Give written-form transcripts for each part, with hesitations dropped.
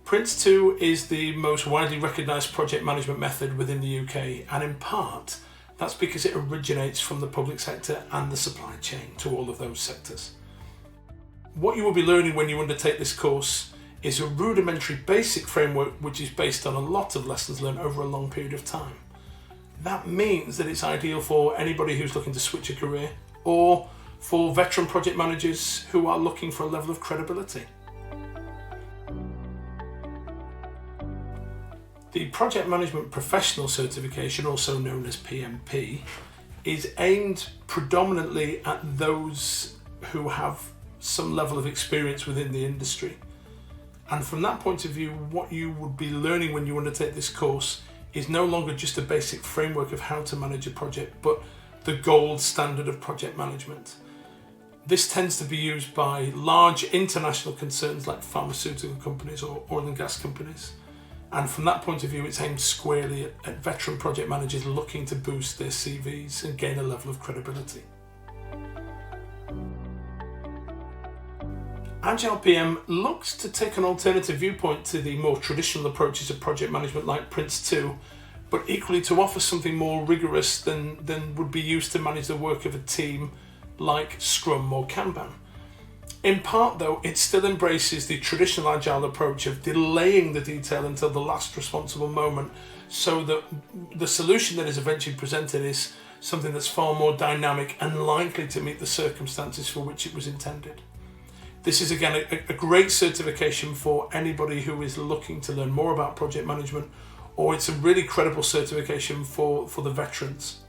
PRINCE2 is the most widely recognised project management method within the UK, and in part that's because it originates from the public sector and the supply chain to all of those sectors. What you will be learning when you undertake this course is a rudimentary basic framework which is based on a lot of lessons learned over a long period of time. That means that it's ideal for anybody who's looking to switch a career, or for veteran project managers who are looking for a level of credibility. The Project Management Professional Certification, also known as PMP, is aimed predominantly at those who have some level of experience within the industry. And from that point of view, what you would be learning when you undertake this course is no longer just a basic framework of how to manage a project, but the gold standard of project management. This tends to be used by large international concerns like pharmaceutical companies or oil and gas companies. And from that point of view, it's aimed squarely at veteran project managers looking to boost their CVs and gain a level of credibility. AgilePM looks to take an alternative viewpoint to the more traditional approaches of project management like PRINCE2, but equally to offer something more rigorous than would be used to manage the work of a team like Scrum or Kanban. In part though, it still embraces the traditional Agile approach of delaying the detail until the last responsible moment, so that the solution that is eventually presented is something that's far more dynamic and likely to meet the circumstances for which it was intended. This is again a great certification for anybody who is looking to learn more about project management, or it's a really credible certification for the veterans.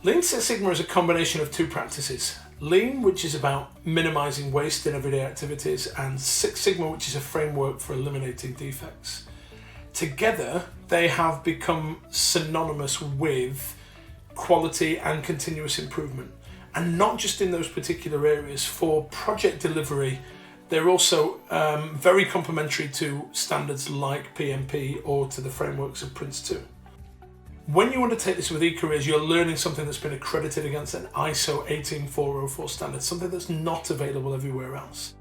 Lean Six Sigma is a combination of two practices. Lean, which is about minimizing waste in everyday activities, and Six Sigma, which is a framework for eliminating defects. Together, they have become synonymous with quality and continuous improvement. And not just in those particular areas. For project delivery, they're also very complementary to standards like PMP or to the frameworks of PRINCE2. When you undertake this with eCareers, you're learning something that's been accredited against an ISO 18404 standard, something that's not available everywhere else.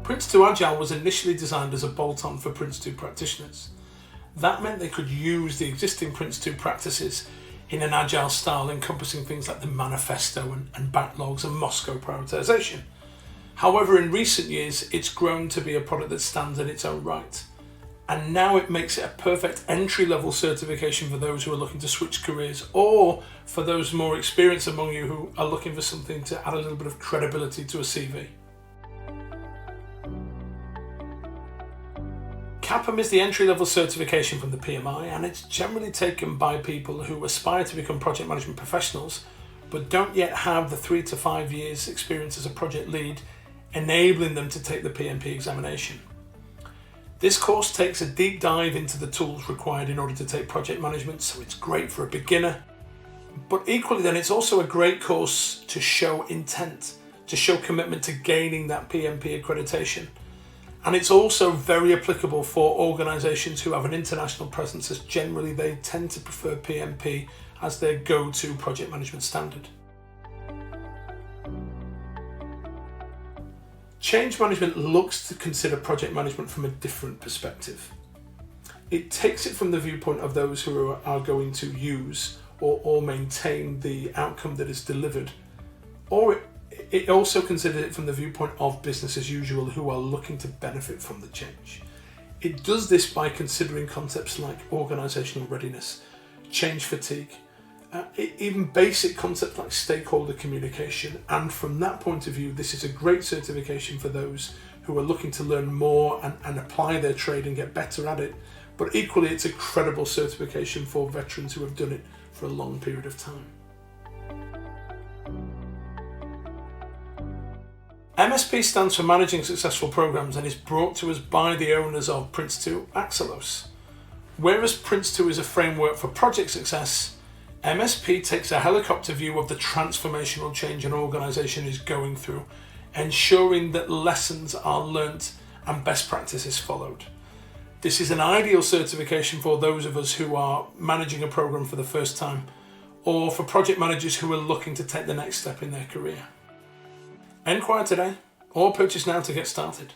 PRINCE2 Agile was initially designed as a bolt-on for PRINCE2 practitioners. That meant they could use the existing PRINCE2 practices in an Agile style, encompassing things like the manifesto and backlogs and Moscow prioritization. However, in recent years, it's grown to be a product that stands in its own right. And now it makes it a perfect entry-level certification for those who are looking to switch careers, or for those more experienced among you who are looking for something to add a little bit of credibility to a CV. CAPM is the entry-level certification from the PMI, and it's generally taken by people who aspire to become project management professionals, but don't yet have the 3 to 5 years experience as a project lead, enabling them to take the PMP examination. This course takes a deep dive into the tools required in order to take project management, so it's great for a beginner. But equally then, it's also a great course to show intent, to show commitment to gaining that PMP accreditation. And it's also very applicable for organisations who have an international presence, as generally they tend to prefer PMP as their go-to project management standard. Change management looks to consider project management from a different perspective. It takes it from the viewpoint of those who are going to use or maintain the outcome that is delivered, or it also considers it from the viewpoint of business as usual who are looking to benefit from the change. It does this by considering concepts like organisational readiness, change fatigue, even basic concepts like stakeholder communication. And from that point of view, this is a great certification for those who are looking to learn more and apply their trade and get better at it. But equally, it's a credible certification for veterans who have done it for a long period of time. MSP stands for Managing Successful Programs and is brought to us by the owners of PRINCE2 Agile. Whereas PRINCE2 is a framework for project success, MSP takes a helicopter view of the transformational change an organisation is going through, ensuring that lessons are learnt and best practices followed. This is an ideal certification for those of us who are managing a programme for the first time, or for project managers who are looking to take the next step in their career. Enquire today or purchase now to get started.